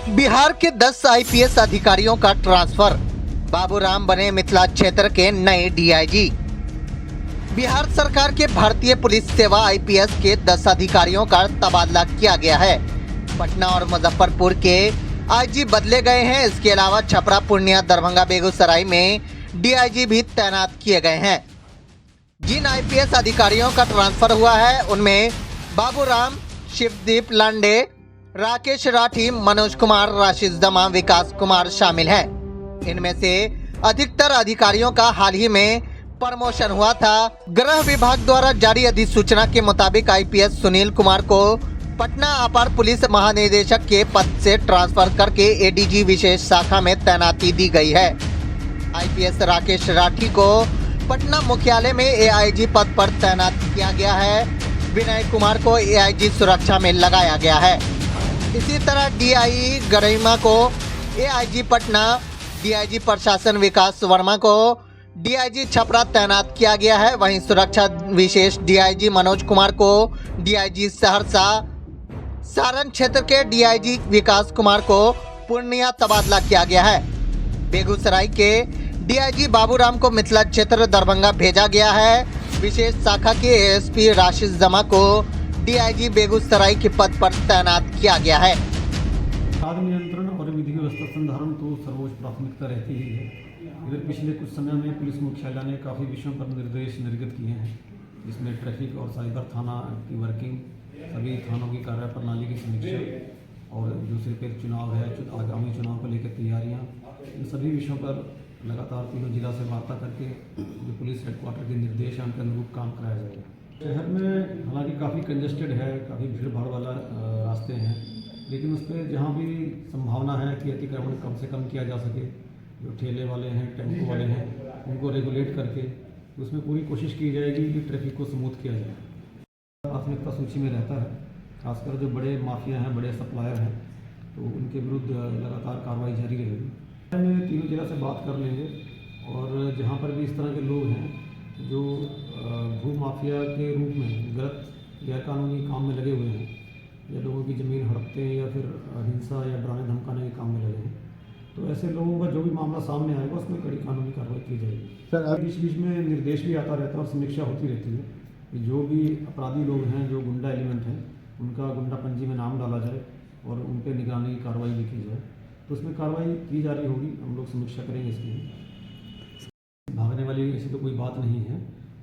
बिहार के 10 आईपीएस अधिकारियों का ट्रांसफर, बाबूराम बने मिथिला क्षेत्र के नए डीआईजी। बिहार सरकार के भारतीय पुलिस सेवा आईपीएस के 10 अधिकारियों का तबादला किया गया है। पटना और मुजफ्फरपुर के आईजी बदले गए हैं। इसके अलावा छपरा, पूर्णिया, दरभंगा, बेगूसराय में डीआईजी भी तैनात किए गए हैं। जिन आईपीएस अधिकारियों का ट्रांसफर हुआ है उनमें बाबूराम, शिवदीप लांडे, राकेश राठी, मनोज कुमार, राशिद जमा, विकास कुमार शामिल हैं। इनमें से अधिकतर अधिकारियों का हाल ही में प्रमोशन हुआ था। गृह विभाग द्वारा जारी अधिसूचना के मुताबिक आईपीएस सुनील कुमार को पटना अपर पुलिस महानिदेशक के पद से ट्रांसफर करके एडीजी विशेष शाखा में तैनाती दी गई है। आईपीएस राकेश राठी को पटना मुख्यालय में एआईजी पद पर तैनात किया गया है। विनय कुमार को एआईजी सुरक्षा में लगाया गया है। इसी तरह डीआई गरिमा को एआईजी पटना, डीआईजी प्रशासन विकास वर्मा को डीआईजी छपरा तैनात किया गया है। वहीं सुरक्षा विशेष डीआईजी मनोज कुमार को डीआईजी सहरसा, सारण क्षेत्र के डीआईजी विकास कुमार को पूर्णिया तबादला किया गया है। बेगूसराय के डीआईजी बाबूराम को मिथिला क्षेत्र दरभंगा भेजा गया है। विशेष शाखा के एएसपी राशिद जमा को डीआईजी बेगूसराय के पद पर तैनात किया गया है। अपराध नियंत्रण और विधि व्यवस्था संधारण तो सर्वोच्च प्राथमिकता रहती ही है। इधर पिछले कुछ समय में पुलिस मुख्यालय ने काफ़ी विषयों पर निर्देश निर्गत किए हैं, जिसमें ट्रैफिक और साइबर थाना की वर्किंग, सभी थानों की कार्य प्रणाली की समीक्षा और दूसरे पे चुनाव है, आगामी चुनाव को लेकर तैयारियाँ, इन सभी विषयों पर लगातार तीनों जिला से वार्ता करके जो पुलिस हेडक्वार्टर के निर्देशांक के अनुरूप काम कराया जाएगा। शहर में हालांकि काफ़ी कंजेस्टेड है, काफ़ी भीड़ भाड़ वाला रास्ते हैं, लेकिन उस पर जहाँ भी संभावना है कि अतिक्रमण कम से कम किया जा सके, जो ठेले वाले हैं, टेम्पो वाले हैं, उनको रेगुलेट करके उसमें पूरी कोशिश की जाएगी कि ट्रैफिक को स्मूथ किया जाए। प्राथमिकता सूची में रहता है, खासकर जो बड़े माफिया हैं, बड़े सप्लायर हैं, तो उनके विरुद्ध लगातार कार्रवाई जारी रहेगी। तीनों जिला से बात कर लेंगे और जहाँ पर भी इस तरह के लोग हैं जो भू माफिया के रूप में गलत गैरकानूनी काम में लगे हुए हैं या लोगों की ज़मीन हड़पते हैं या फिर हिंसा या डराने धमकाने के काम में लगे हैं, तो ऐसे लोगों का जो भी मामला सामने आएगा उसमें कड़ी कानूनी कार्रवाई की जाएगी। सर बीच बीच में निर्देश भी आता रहता है और समीक्षा होती रहती है कि जो भी अपराधी लोग हैं, जो गुंडा एलिमेंट हैं, उनका गुंडा पंजी में नाम डाला जाए और उन पर निगरानी की कार्रवाई भी की जाए। तो उसमें कार्रवाई की जा रही होगी, हम लोग समीक्षा करेंगे इसकी। भागने वाली ऐसी तो कोई बात नहीं है,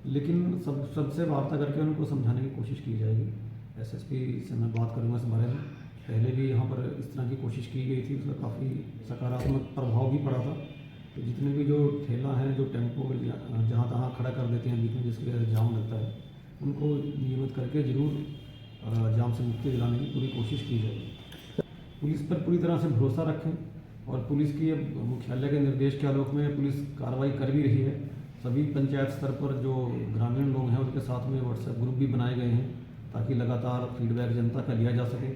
लेकिन सबसे वार्ता करके उनको समझाने की कोशिश की जाएगी। एसएसपी से मैं बात करूँगा इस बारे में। पहले भी यहाँ पर इस तरह की कोशिश की गई थी, उसका काफ़ी सकारात्मक प्रभाव भी पड़ा था। तो जितने भी जो ठेला हैं, जो टेम्पो जहाँ तहाँ खड़ा कर देते हैं बीच में, जिसकी वजह से जाम लगता है, उनको नियमित करके जरूर जाम से मुक्ति दिलाने की पूरी कोशिश की जाएगी। पुलिस पर पूरी तरह से भरोसा रखें और पुलिस की मुख्यालय के निर्देश के आलोक में पुलिस कार्रवाई कर भी रही है। सभी पंचायत स्तर पर जो ग्रामीण लोग हैं उनके साथ में व्हाट्सएप ग्रुप भी बनाए गए हैं ताकि लगातार फीडबैक जनता का लिया जा सके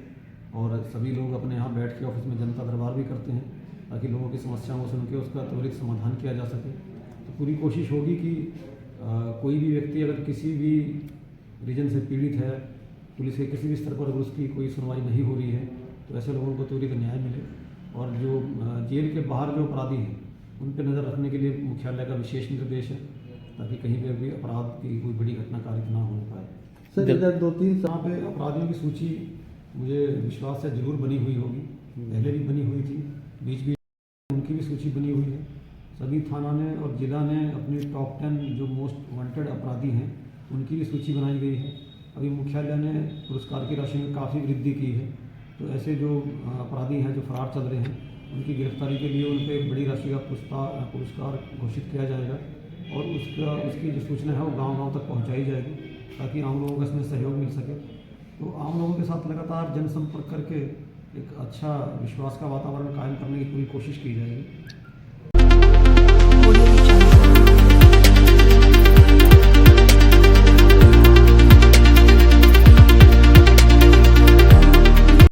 और सभी लोग अपने यहाँ बैठ के ऑफिस में जनता दरबार भी करते हैं ताकि लोगों की समस्याओं को सुन के उसका त्वरित समाधान किया जा सके। तो पूरी कोशिश होगी कि कोई भी व्यक्ति अगर किसी भी रीजन से पीड़ित है, पुलिस के किसी भी स्तर पर अगर उसकी कोई सुनवाई नहीं हो रही है, तो ऐसे लोगों को त्वरित न्याय मिले। और जो जेल के बाहर जो अपराधी हैं उन पर नज़र रखने के लिए मुख्यालय का विशेष निर्देश है ताकि कहीं पर भी अपराध की कोई बड़ी घटना कारित ना हो पाए। सर इधर 2-3 जहाँ पे अपराधियों की सूची मुझे विश्वास है जरूर बनी हुई होगी, पहले भी बनी हुई थी, बीच बीच उनकी भी सूची बनी हुई है। सभी थाना ने और जिला ने अपनी टॉप 10 जो मोस्ट वांटेड अपराधी हैं उनकी भी सूची बनाई गई है। अभी मुख्यालय ने पुरस्कार की राशि में काफ़ी वृद्धि की है, तो ऐसे जो अपराधी हैं जो फरार चल रहे हैं उनकी गिरफ्तारी के लिए उन पर बड़ी राशि का पुरस्कार घोषित किया जाएगा और उसकी जो सूचना है वो गांव-गांव तक पहुंचाई जाएगी ताकि आम लोगों का इसमें सहयोग मिल सके। तो आम लोगों के साथ लगातार जनसंपर्क करके एक अच्छा विश्वास का वातावरण कायम करने की पूरी कोशिश की जाएगी।